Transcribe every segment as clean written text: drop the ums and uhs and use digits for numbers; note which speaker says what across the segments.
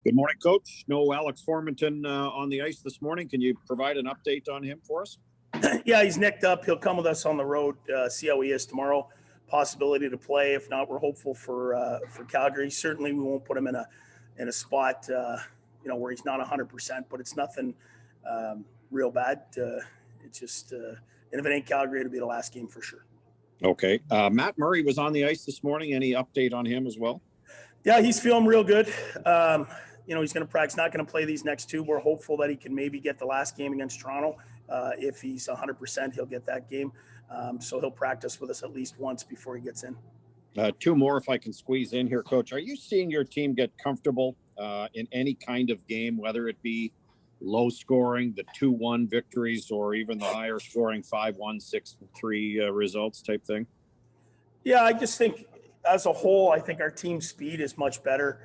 Speaker 1: Good morning, Coach. No Alex Formanton on the ice this morning. Can you provide an update on him for us?
Speaker 2: Yeah, he's nicked up. He'll come with us on the road, see how he is tomorrow. Possibility to play. If not, we're hopeful for Calgary. Certainly, we won't put him in a spot where he's not 100%, but it's nothing real bad. It's just, and if it ain't Calgary, it'll be the last game for sure.
Speaker 1: Okay. Matt Murray was on the ice this morning. Any update on him as well?
Speaker 2: Yeah, he's feeling real good. He's going to practice, not going to play these next two. We're hopeful that he can maybe get the last game against Toronto. If he's 100%, he'll get that game. So he'll practice with us at least once before he gets in.
Speaker 1: Two more, if I can squeeze in here, Coach. Are you seeing your team get comfortable in any kind of game, whether it be low scoring, the 2-1 victories, or even the higher scoring 5-1, 6-3 results type thing?
Speaker 2: Yeah, I just think as a whole, I think our team speed is much better.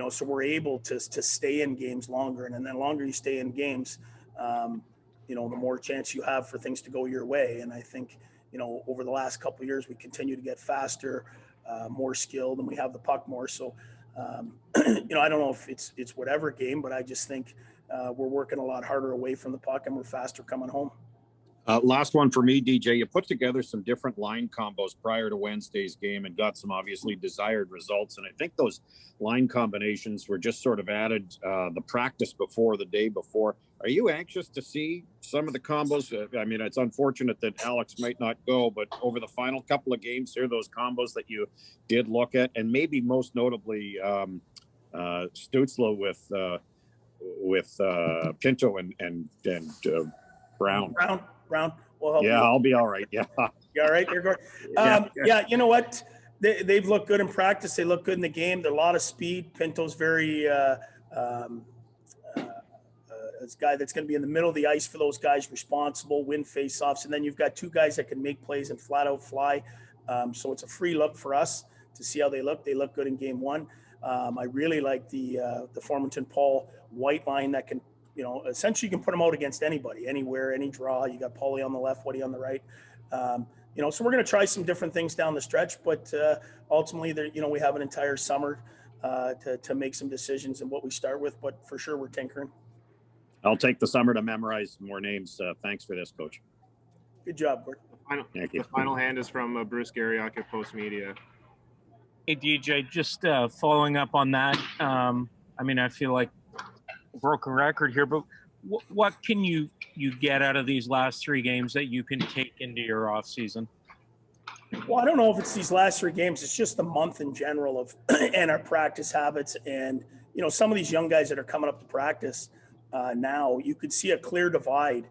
Speaker 2: So we're able to stay in games longer. And then the longer you stay in games, the more chance you have for things to go your way. And I think, over the last couple of years, we continue to get faster, more skilled, and we have the puck more. So, I don't know if it's whatever game, but I just think we're working a lot harder away from the puck and we're faster coming home.
Speaker 1: Last one for me, DJ. You put together some different line combos prior to Wednesday's game and got some obviously desired results. And I think those line combinations were just sort of added the practice before, the day before. Are you anxious to see some of the combos? I mean, it's unfortunate that Alex might not go, but over the final couple of games here, those combos that you did look at, and maybe most notably Stutzla with Pinto and Brown.
Speaker 2: Brown will help.
Speaker 1: Yeah, I'll be all right. Yeah.
Speaker 2: You all right? You're good. Yeah, you know what? They've looked good in practice. They look good in the game. They're a lot of speed. Pinto's very this guy that's going to be in the middle of the ice for those guys, responsible, win face-offs. And then you've got two guys that can make plays and flat out fly. So it's a free look for us to see how they look. They look good in game one. I really like the Formanton Paul White line that can, essentially you can put them out against anybody, anywhere, any draw. You got Paulie on the left, Whitey on the right. So we're going to try some different things down the stretch, but ultimately, we have an entire summer to make some decisions and what we start with. But for sure, we're tinkering.
Speaker 1: I'll take the summer to memorize more names. Thanks for this, Coach.
Speaker 2: Good job, Gord.
Speaker 3: Thank you. The final hand is from Bruce Garriock at Post Media.
Speaker 4: Hey, DJ, just following up on that. I feel like a broken record here, but what can you get out of these last three games that you can take into your off season?
Speaker 2: Well, I don't know if it's these last three games. It's just the month in general of and our practice habits. And, some of these young guys that are coming up to practice now, you could see a clear divide,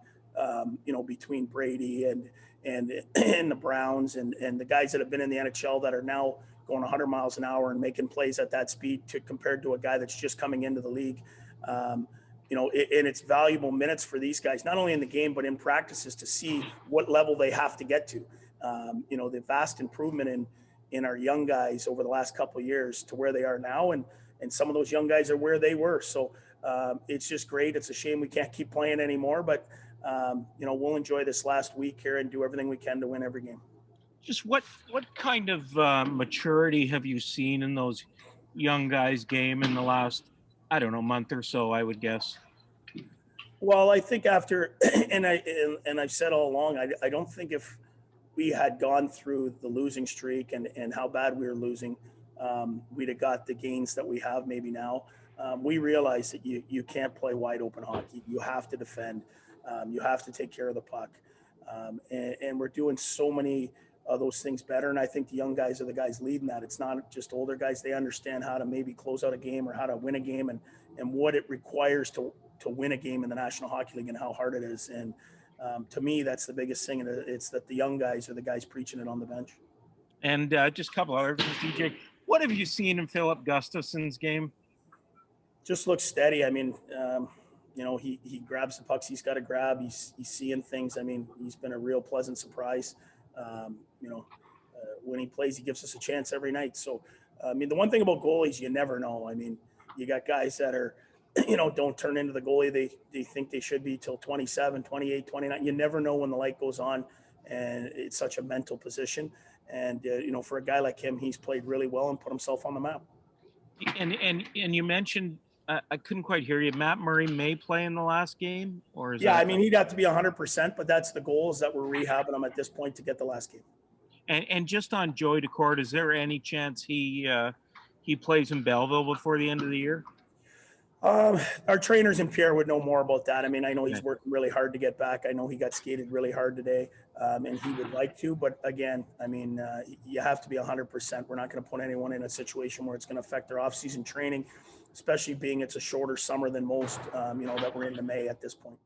Speaker 2: between Brady and the Browns and the guys that have been in the NHL that are now going 100 miles an hour and making plays at that speed compared to a guy that's just coming into the league. And it's valuable minutes for these guys, not only in the game, but in practices to see what level they have to get to. The vast improvement in our young guys over the last couple of years to where they are now. And some of those young guys are where they were. So it's just great. It's a shame we can't keep playing anymore, but we'll enjoy this last week here and do everything we can to win every game.
Speaker 4: Just what kind of maturity have you seen in those young guys' game in the last, month or so, I would guess?
Speaker 2: Well, I think after, and I've said all along, I don't think if we had gone through the losing streak and how bad we were losing, we'd have got the gains that we have maybe now. We realize that you can't play wide open hockey. You have to defend. You have to take care of the puck. And we're doing so many of those things better. And I think the young guys are the guys leading that. It's not just older guys. They understand how to maybe close out a game or how to win a game and what it requires to win a game in the National Hockey League and how hard it is. And to me, that's the biggest thing. And it's that the young guys are the guys preaching it on the bench.
Speaker 4: And just a couple other things, DJ. What have you seen in Philip Gustafson's game?
Speaker 2: Just looks steady. I mean, he grabs the pucks he's got to grab. He's seeing things. I mean, he's been a real pleasant surprise. When he plays, he gives us a chance every night. So, the one thing about goalies, you never know. I mean, you got guys that are, don't turn into the goalie they think they should be till 27, 28, 29. You never know when the light goes on, and it's such a mental position. And, for a guy like him, he's played really well and put himself on the map.
Speaker 4: And you mentioned I couldn't quite hear you. Matt Murray may play in the last game, or is
Speaker 2: Yeah,
Speaker 4: that,
Speaker 2: I mean, he'd have to be 100%, but that's the goal, is that we're rehabbing him at this point to get the last game.
Speaker 4: and just on Joey Decourt, is there any chance he plays in Belleville before the end of the year?
Speaker 2: Our trainers in Pierre would know more about that. I mean, I know he's
Speaker 4: Okay.
Speaker 2: working really hard to get back. I know he got skated really hard today, and he would like to. But again, I mean, you have to be 100%. We're not going to put anyone in a situation where it's going to affect their off-season training, especially being it's a shorter summer than most, that we're into May at this point.